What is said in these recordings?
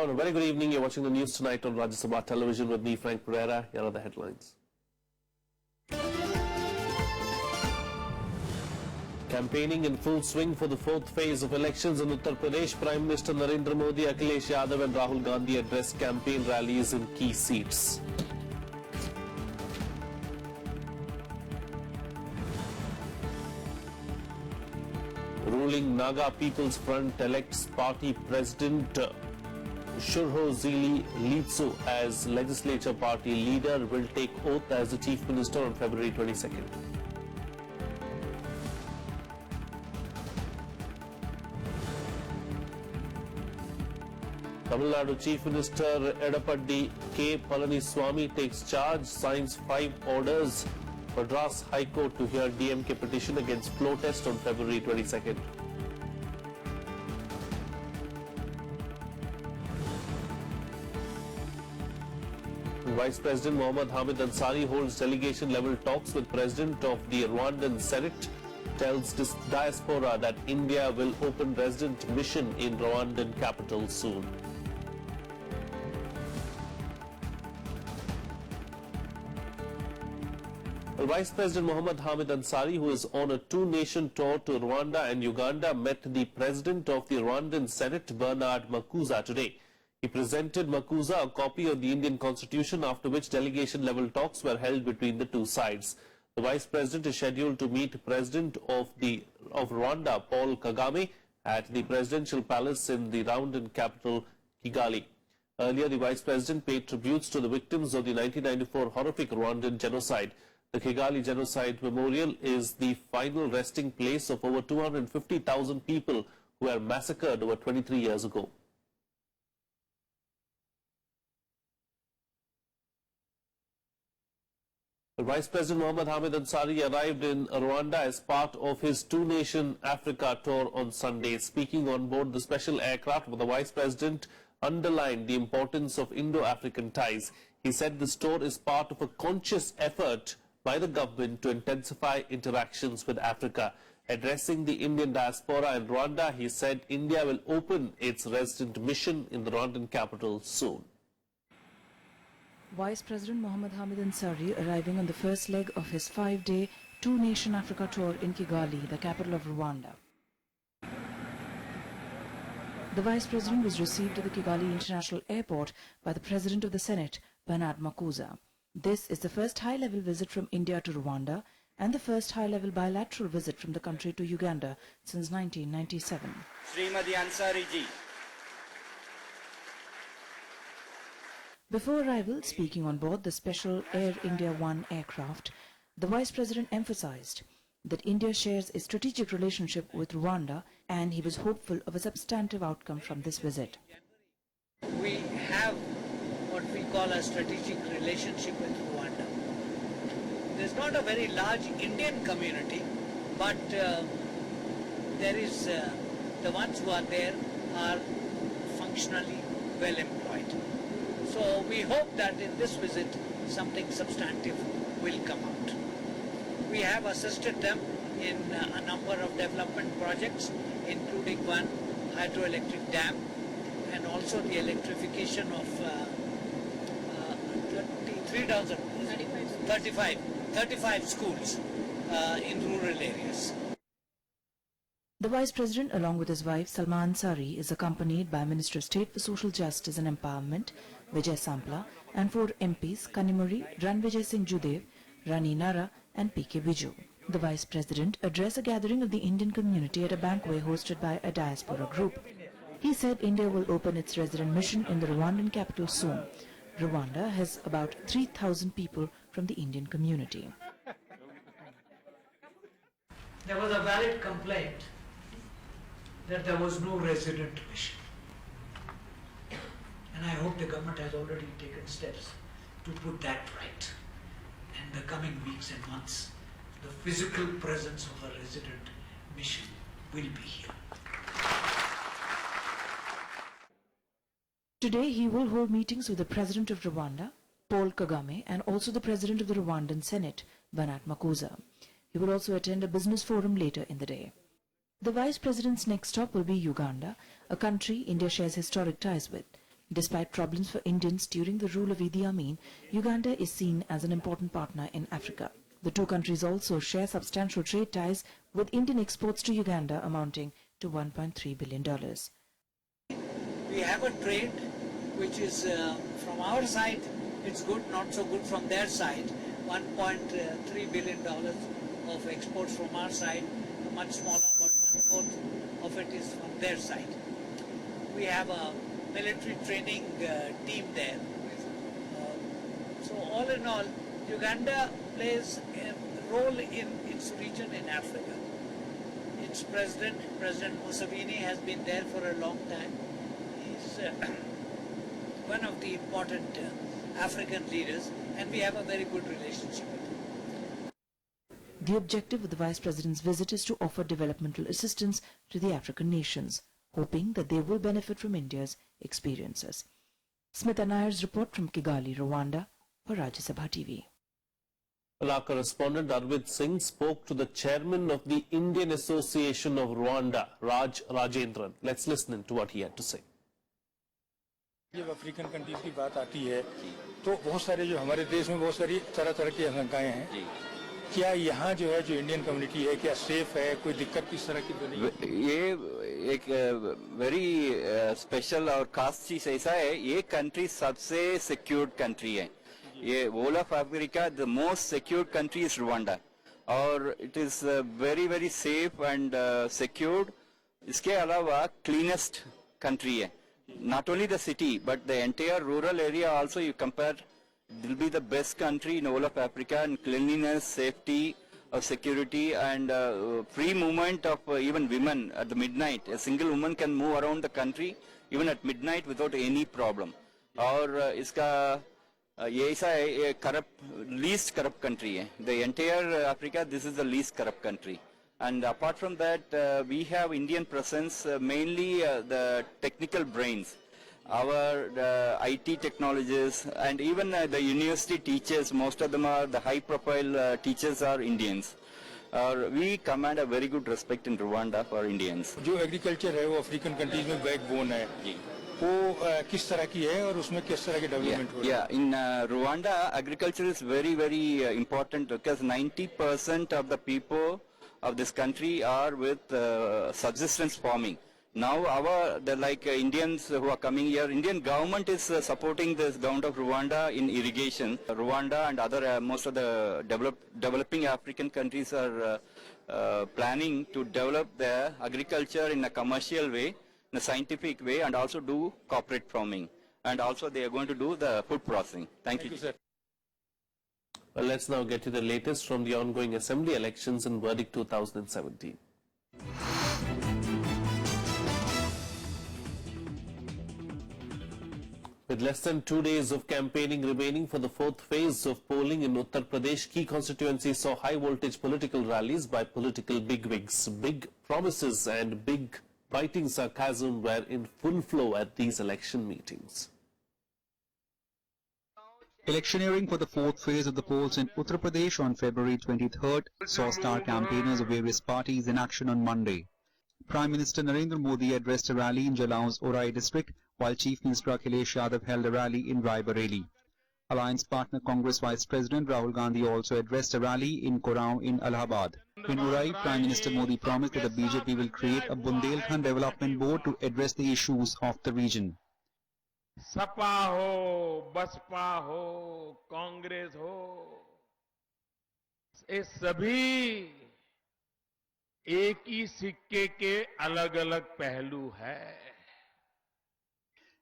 everyone. A very good evening. You're watching the news tonight on Rajya Sabha television with me, Frank Pereira. Here are the headlines. Campaigning in full swing for the fourth phase of elections in Uttar Pradesh. Prime Minister Narendra Modi, Akhilesh, Yadav and Rahul Gandhi addressed campaign rallies in key seats. Ruling Naga People's Front elects Party President Shurho-zelie Lie-zitsu as Legislature Party leader, will take oath as the Chief Minister on February 22nd. Tamil Nadu Chief Minister Edappadi Palaniswami takes charge, signs 5 orders. Madras High Court to hear DMK petition against flow test on February 22nd. Vice President Mohammad Hamid Ansari holds delegation level talks with President of the Rwandan Senate Tells diaspora that India will open resident mission in Rwandan capital soon. Vice President Mohammad Hamid Ansari, who is on a two-nation tour to Rwanda and Uganda, met the President of the Rwandan Senate, Bernard Makuza, today. He presented Makuza a copy of the Indian Constitution, after which delegation-level talks were held between the two sides. The Vice President is scheduled to meet President of Rwanda, Paul Kagame, at the Presidential Palace in the Rwandan capital, Kigali. Earlier, the Vice President paid tributes to the victims of the 1994 horrific Rwandan genocide. The Kigali Genocide Memorial is the final resting place of over 250,000 people who were massacred over 23 years ago. Vice President Mohammad Hamid Ansari arrived in Rwanda as part of his two-nation Africa tour on Sunday. Speaking on board the special aircraft, the Vice President underlined the importance of Indo-African ties. He said this tour is part of a conscious effort by the government to intensify interactions with Africa. Addressing the Indian diaspora in Rwanda, he said India will open its resident mission in the Rwandan capital soon. Vice President Mohammad Hamid Ansari arriving on the first leg of his 5-day two-nation Africa tour in Kigali, the capital of Rwanda. The Vice President was received at the Kigali International Airport by the President of the Senate, Bernard Makuza. This is the first high-level visit from India to Rwanda and the first high-level bilateral visit from the country to Uganda since 1997. Srimati Ansari ji. Before arrival, speaking on board the special Air India One aircraft, the Vice President emphasized that India shares a strategic relationship with Rwanda, and he was hopeful of a substantive outcome from this visit. We have what we call a strategic relationship with Rwanda. There's not a very large Indian community, but there is the ones who are there are functionally well employed. So we hope that in this visit something substantive will come out. We have assisted them in a number of development projects, including one hydroelectric dam and also the electrification of 35 schools in rural areas. The Vice President, along with his wife Salma Ansari, is accompanied by Minister of State for Social Justice and Empowerment, Vijay Sampla, and 4 MPs, Kanimuri, Ranvijay Singh Judev, Rani Nara, and PK Biju. The Vice President addressed a gathering of the Indian community at a banquet hosted by a diaspora group. He said India will open its resident mission in the Rwandan capital soon. Rwanda has about 3,000 people from the Indian community. There was a valid complaint that there was no resident mission. And I hope the government has already taken steps to put that right. In the coming weeks and months, the physical presence of a resident mission will be here. Today he will hold meetings with the President of Rwanda, Paul Kagame, and also the President of the Rwandan Senate, Bernard Makuza. He will also attend a business forum later in the day. The Vice President's next stop will be Uganda, a country India shares historic ties with. Despite problems for Indians during the rule of Idi Amin, Uganda is seen as an important partner in Africa. The two countries also share substantial trade ties, with Indian exports to Uganda amounting to $1.3 billion. We have a trade which is from our side, it's good, not so good from their side. $1.3 billion of exports from our side, much smaller, about 1/4 of it is from their side. We have a military training team there. So all in all, Uganda plays a role in its region in Africa. Its president, President Mohammad, has been there for a long time. He's one of the important African leaders, and we have a very good relationship with him. The objective of the Vice President's visit is to offer developmental assistance to the African nations, hoping that they will benefit from India's experiences. Smita Nair's report from Kigali, Rwanda, for Rajya Sabha TV. Our correspondent Arvind Singh spoke to the chairman of the Indian Association of Rwanda, Rajendran. Let's listen to what he had to say. जब African countries की बात आती है तो बहुत सारे जो हमारे देश में बहुत सारी तरह की आशंकाएं हैं। क्या यहाँ जो है जो इंडियन कम्युनिटी है क्या सेफ है, कोई दिक्कत किस तरह की तो नहीं? ये एक वेरी स्पेशल और खास चीज ऐसा है, ये कंट्री सबसे सिक्योर्ड कंट्री है। ये whole of Africa the most secured country is Rwanda और it is very very safe and secured. इसके अलावा क्लीनेस्ट कंट्री है। Not only the city, but the entire rural area also you compare, will be the best country in all of Africa in cleanliness, safety, security and free movement of even women at the midnight. A single woman can move around the country even at midnight without any problem. और इसका ये ऐसा है, ये least corrupt country है. The entire Africa, this is the least corrupt country. And apart from that, we have Indian presence, mainly the technical brains, our IT technologists, and even the university teachers. Most of them are the high-profile teachers are Indians. We command a very good respect in Rwanda for Indians. जो agriculture है वो African countries में backbone है, वो किस तरह की है और उसमें किस तरह की डेवलपमेंट हो रही है? Yeah, in Rwanda, agriculture is very, very important because 90% of the people of this country are with subsistence farming. Now Indians who are coming here, Indian government is supporting this government of Rwanda in irrigation. Rwanda and other most of the developing African countries are planning to develop their agriculture in a commercial way, in a scientific way, and also do corporate farming. And also they are going to do the food processing. Thank you, sir. Well, let's now get to the latest from the ongoing assembly elections in verdict 2017. With less than 2 days of campaigning remaining for the fourth phase of polling in Uttar Pradesh, key constituencies saw high-voltage political rallies by political bigwigs. Big promises and big biting sarcasm were in full flow at these election meetings. Electioneering for the fourth phase of the polls in Uttar Pradesh on February 23rd saw star campaigners of various parties in action on Monday. Prime Minister Narendra Modi addressed a rally in Jalgaon's Orai district, while Chief Minister Akhilesh Yadav held a rally in Rai Bareli. Alliance partner Congress Vice President Rahul Gandhi also addressed a rally in Koraon in Allahabad. In Orai, Prime Minister Modi promised that the BJP will create a Bundelkhand Development Board to address the issues of the region. Sapa हो, बसपा हो, कांग्रेस हो, ये सभी एक ही सिक्के के अलग-अलग पहलू है.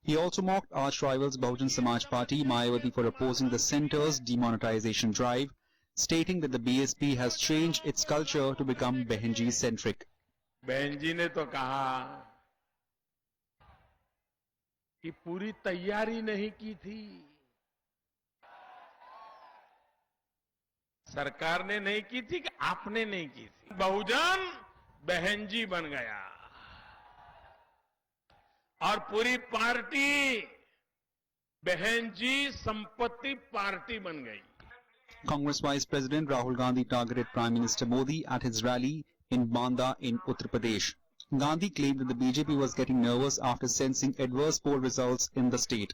He also mocked arch rivals Bahujan Samaj Party Mayawati for opposing the centre's demonetization drive, stating that the BSP has changed its culture to become Behenji centric. बहन जी ने तो कहा कि पूरी तैयारी नहीं की थी, सरकार ने नहीं की थी कि आपने नहीं की थी. बहुजन बहनजी बन गया और पूरी पार्टी बहनजी संपत्ति पार्टी बन गई. Congress Vice President Rahul Gandhi targeted Prime Minister Modi at his rally in Banda in Uttar Pradesh. Gandhi claimed that the BJP was getting nervous after sensing adverse poll results in the state.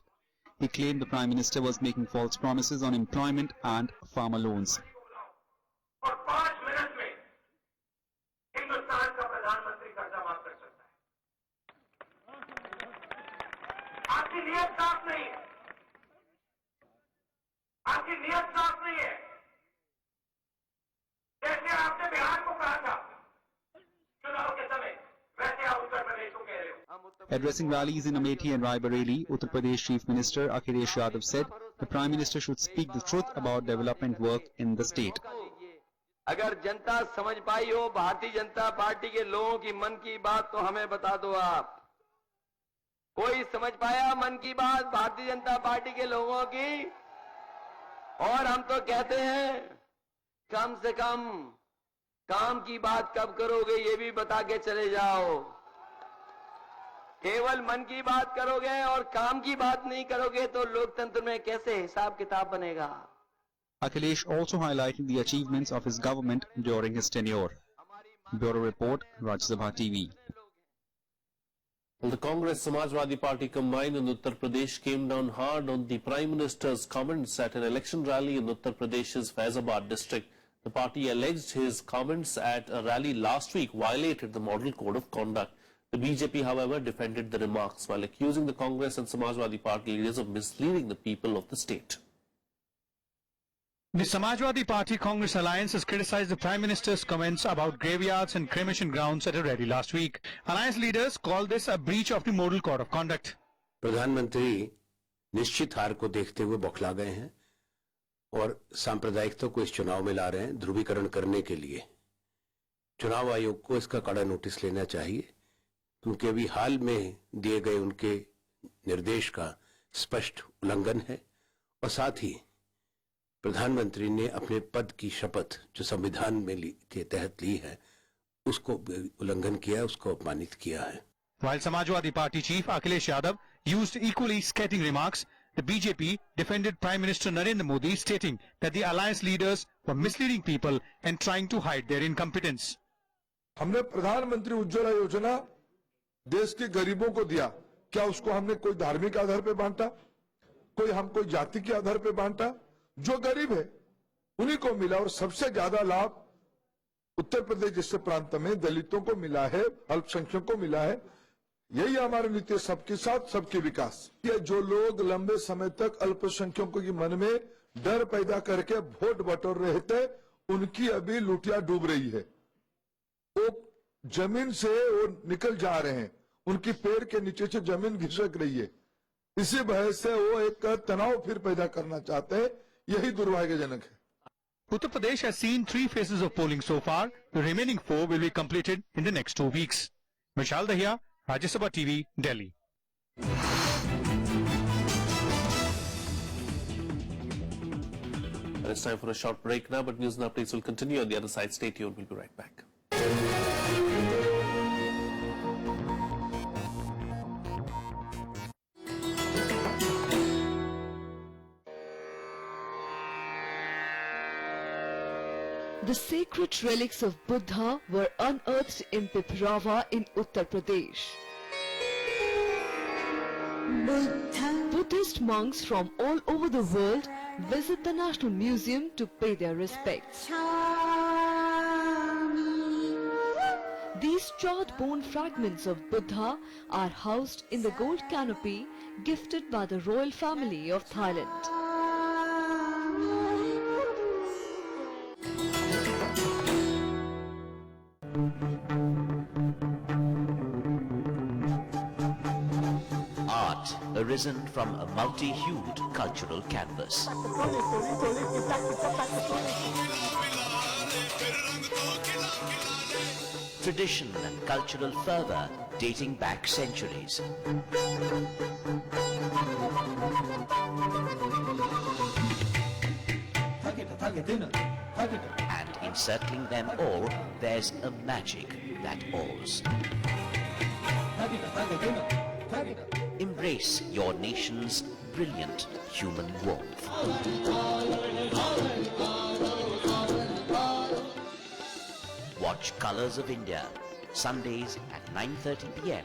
He claimed the Prime Minister was making false promises on employment and farmer loans. और 5 minute में हिंदुस्तान का प्रधानमंत्री कर्जा माफ कर सकता है। आपकी नियत साफ नहीं है, आपकी नियत साफ नहीं है। जैसे आपने बिहार को कहा था चुनाव के समय, वैसे आप उत्तर प्रदेश को कह रहे हो। Addressing rallies in Amethi and Raebareli, Uttar Pradesh Chief Minister Akhilesh Yadav said the Prime Minister should speak the truth about development work in the state. अगर जनता समझ पाई हो भारतीय जनता पार्टी के लोगों की मन की बात तो हमें बता दो आप। कोई समझ पाया मन की बात भारतीय जनता पार्टी के लोगों की? और हम तो कहते हैं कम से कम काम की बात कब करोगे ये भी बता के चले जाओ। केवल मन की बात करोगे और काम की बात नहीं करोगे तो लोकतंत्र में कैसे हिसाब किताब बनेगा? Akhilesh also highlighted the achievements of his government during his tenure. Bureau Report, Rajya Sabha TV. Well, the Congress Samajwadi Party combined in Uttar Pradesh came down hard on the Prime Minister's comments at an election rally in Uttar Pradesh's Faizabad district. The party alleged his comments at a rally last week violated the Model Code of Conduct. The BJP, however, defended the remarks while accusing the Congress and Samajwadi Party leaders of misleading the people of the state. The Samajwadi Party Congress alliance has criticized the Prime Minister's comments about graveyards and cremation grounds at a rally last week. Alliance leaders called this a breach of the Model Code of Conduct. प्रधानमंत्री निश्चित हार को देखते हुए बौखला गए हैं और सांप्रदायिकता को इस चुनाव में ला रहे हैं ध्रुवीकरण करने के लिए। चुनाव आयोग को इसका कड़ा नोटिस लेना चाहिए क्योंकि अभी हाल में दिए गए उनके निर्देश का स्पष्ट उल्लंघन है और साथ ही प्रधानमंत्री ने अपने पद की शपथ जो संविधान में के तहत ली है उसको उल्लंघन किया है, उसको अपमानित किया है। While Samajwadi Party chief Akhilesh Yadav used equally scathing remarks, the BJP defended Prime Minister Narendra Modi, stating that the alliance leaders were misleading people and trying to hide their incompetence. हमने प्रधानमंत्री उज्ज्वला योजना देश के गरीबों को दिया, क्या उसको हमने कोई धार्मिक आधार पे बांटा, कोई जाति के आधार पे बांटा? जो गरीब है उन्हीं को मिला और सबसे ज्यादा लाभ उत्तर प्रदेश जैसे प्रांत में दलितों को मिला है, अल्पसंख्यकों को मिला है। यही हमारी नीति, सबके साथ सबके विकास। ये जो लोग लंबे समय तक अल्पसंख्यकों के मन में डर पैदा करके वोट बटोर रहे थे, उनकी अभी लुटिया डूब रही है। वो जमीन से वो निकल जा रहे हैं, उनकी पैर के नीचे से जमीन घिसक रही है। इसी वजह से वो एक तनाव फिर पैदा करना चाहते हैं, यही दुर्भाग्यजनक है। Uttar Pradesh has seen 3 phases of polling so far. The remaining 4 will be completed in the next 2 weeks. Vishal Dahiya, Rajya Sabha TV, Delhi. And it's time for a short break now, but news and updates will continue on the other side. Stay tuned. We'll be right back. The sacred relics of Buddha were unearthed in Piprawa in Uttar Pradesh. Buddhist monks from all over the world visit the National Museum to pay their respects. These charred bone fragments of Buddha are housed in the gold canopy gifted by the royal family of Thailand. Art arisen from a multi-hued cultural canvas. Tradition and cultural fervor dating back centuries. And encircling them all, there's a magic that awes. Embrace your nation's brilliant human warmth. Watch Colors of India Sundays at 9:30 p.m.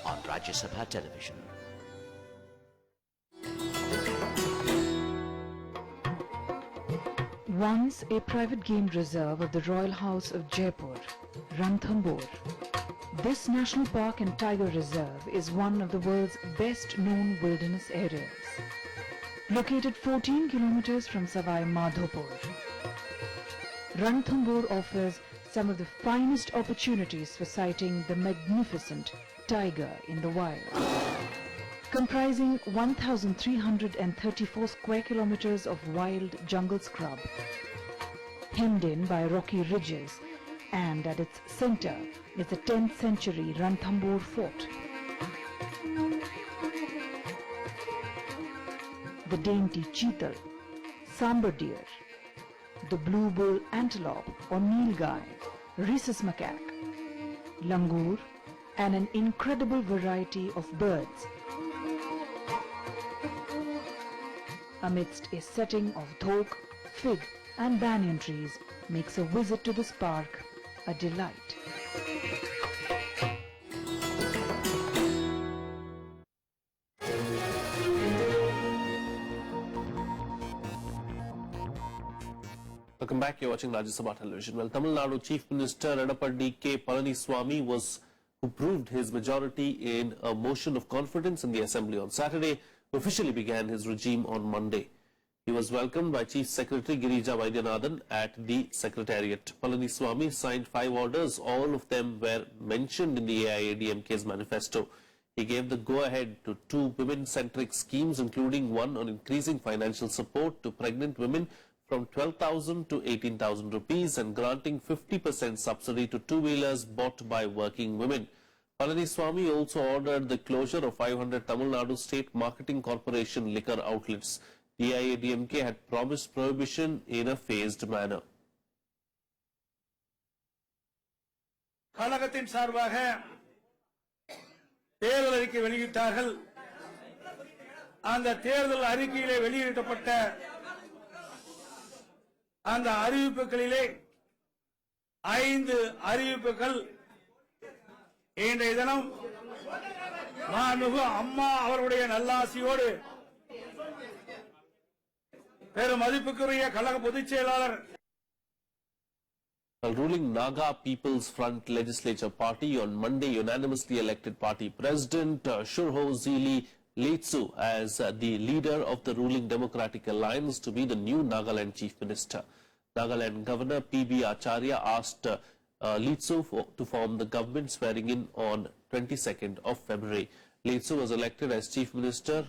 on Rajya Sabha television. Once a private game reserve of the Royal House of Jaipur, Ranthambore. This national park and tiger reserve is one of the world's best known wilderness areas. Located 14 kilometers from Savai Madhopur, Ranthambore offers some of the finest opportunities for sighting the magnificent tiger in the wild. Comprising 1,334 square kilometers of wild jungle scrub, hemmed in by rocky ridges, and at its center is the 10th century Ranthambore fort. The dainty cheetal, sambar deer, the blue bull antelope or nilgai, rhesus macaque, langur, and an incredible variety of birds. Amidst a setting of dhok, fig and banyan trees makes a visit to this park a delight. Welcome back. You're watching Rajya Sabha television. Well, Tamil Nadu Chief Minister Edappadi Palaniswami who proved his majority in a motion of confidence in the Assembly on Saturday, officially began his regime on Monday. He was welcomed by Chief Secretary Girija Vaidyanathan at the Secretariat. Palaniswami signed 5 orders. All of them were mentioned in the AIADMK's manifesto. He gave the go-ahead to 2 women-centric schemes, including one on increasing financial support to pregnant women from 12,000 to 18,000 rupees and granting 50% subsidy to two-wheelers bought by working women. Palaniswami also ordered the closure of 500 Tamil Nadu State Marketing Corporation liquor outlets. The AIADMK had promised prohibition in a phased manner. கழகத்தின் சார்பாக தேர்தல் அறிக்கை வெளியிட்டார்கள். அந்த தேர்தல் அறிக்கையிலே வெளியிடப்பட்ட அந்த அறிவிப்புகளிலே 5 அறிவிப்புகள் இன்றைய தினம் மாண்புமிகு அம்மா அவருடைய நல்லாசியோடு பெரும் மதிப்புக்குரிய கழக பொதுச் செயலாளர் Ruling Naga People's Front Legislature Party on Monday unanimously elected Party President Shurho-zelie Lie-zitsu as the leader of the ruling Democratic Alliance to be the new Nagaland Chief Minister. Nagaland Governor P.B. Acharya asked Lie-zitsu to form the government, swearing in on 22nd of February. Lie-zitsu was elected as Chief Minister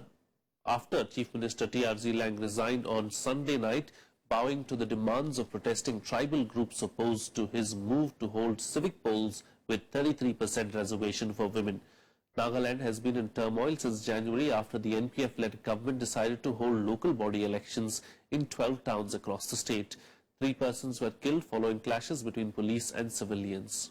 after Chief Minister T.R.Z. Lang resigned on Sunday night, bowing to the demands of protesting tribal groups opposed to his move to hold civic polls with 33% reservation for women. Nagaland has been in turmoil since January after the NPF-led government decided to hold local body elections in 12 towns across the state. 3 persons were killed following clashes between police and civilians.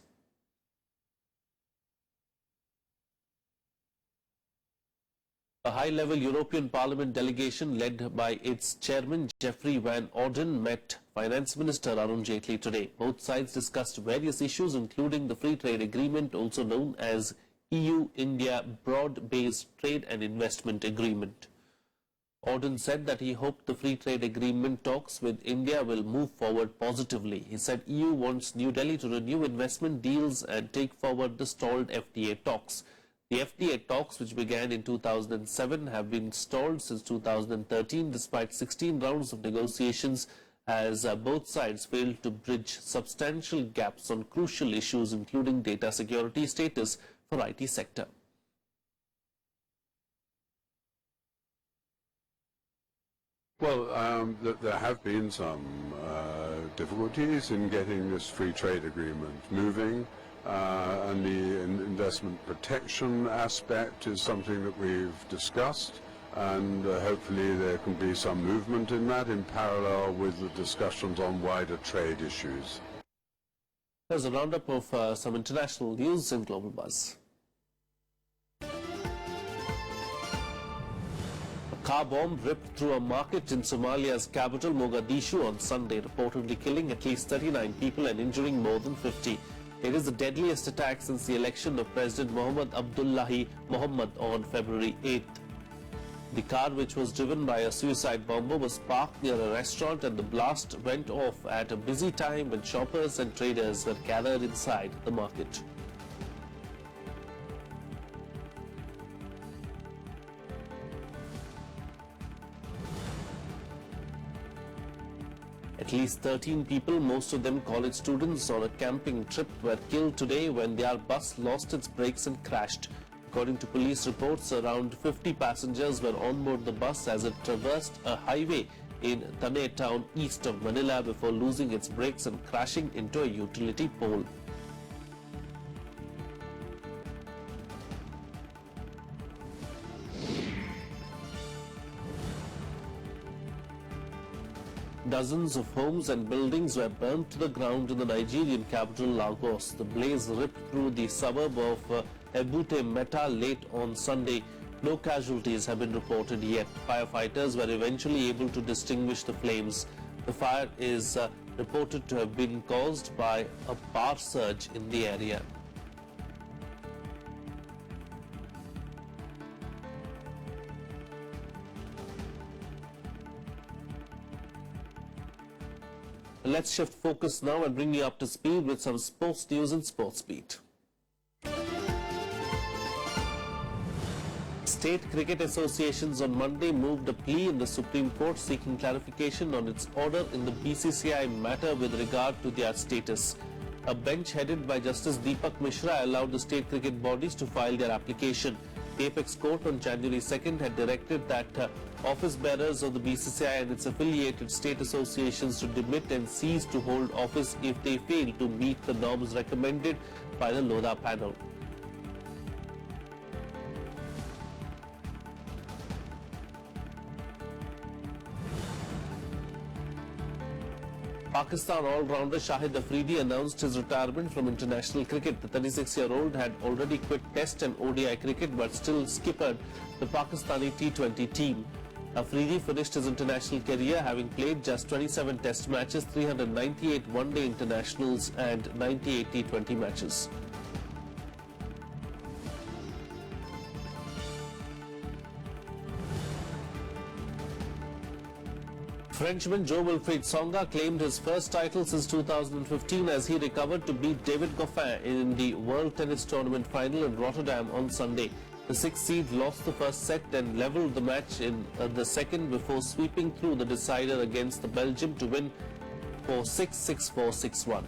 A high-level European Parliament delegation led by its chairman Geoffrey Van Orden met Finance Minister Arun Jaitley today. Both sides discussed various issues, including the free trade agreement, also known as EU-India Broad-Based Trade and Investment Agreement. Orden said that he hoped the free trade agreement talks with India will move forward positively. He said EU wants New Delhi to renew investment deals and take forward the stalled FTA talks. The FTA talks, which began in 2007, have been stalled since 2013 despite 16 rounds of negotiations, as both sides failed to bridge substantial gaps on crucial issues including data security status for IT sector. Well, there have been some difficulties in getting this free trade agreement moving, and the investment protection aspect is something that we've discussed, and hopefully there can be some movement in that in parallel with the discussions on wider trade issues. There's a roundup of some international news in Global Buzz. A car bomb ripped through a market in Somalia's capital Mogadishu on Sunday, reportedly killing at least 39 people and injuring more than 50. It is the deadliest attack since the election of President Mohammad Abdullahi Mohammad on February 8th. The car, which was driven by a suicide bomber, was parked near a restaurant and the blast went off at a busy time when shoppers and traders were gathered inside the market. At least 13 people, most of them college students on a camping trip, were killed today when their bus lost its brakes and crashed. According to police reports, around 50 passengers were on board the bus as it traversed a highway in Thane town east of Manila before losing its brakes and crashing into a utility pole. Dozens of homes and buildings were burnt to the ground in the Nigerian capital Lagos. The blaze ripped through the suburb of Ebute Metta late on Sunday. No casualties have been reported yet. Firefighters were eventually able to distinguish the flames. The fire is reported to have been caused by a power surge in the area. Let's shift focus now and bring you up to speed with some sports news and sports beat. State cricket associations on Monday moved a plea in the Supreme Court seeking clarification on its order in the BCCI matter with regard to their status. A bench headed by Justice Deepak Mishra allowed the state cricket bodies to file their application. The Apex Court on January 2nd had directed that office bearers of the BCCI and its affiliated state associations to demit and cease to hold office if they fail to meet the norms recommended by the Lodha panel. Pakistan all-rounder Shahid Afridi announced his retirement from international cricket. The 36-year-old had already quit Test and ODI cricket but still skippered the Pakistani T20 team. Afridi finished his international career having played just 27 Test matches, 398 one-day internationals and 98 T20 matches. Frenchman Jo-Wilfried Tsonga claimed his first title since 2015 as he recovered to beat David Goffin in the World Tennis Tournament final in Rotterdam on Sunday. The 6th seed lost the first set and levelled the match in the second before sweeping through the decider against the Belgium to win for 6-6, 4-6, 6-1.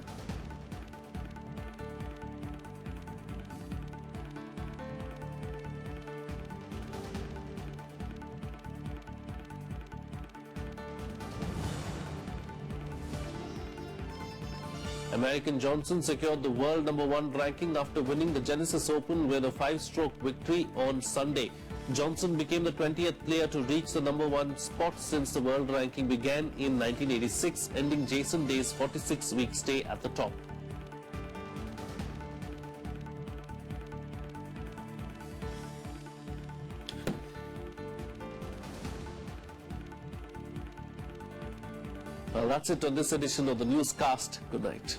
American Johnson secured the world #1 ranking after winning the Genesis Open with a 5-stroke victory on Sunday. Johnson became the 20th player to reach the #1 spot since the world ranking began in 1986, ending Jason Day's 46-week stay at the top. Well, that's it on this edition of the newscast. Good night.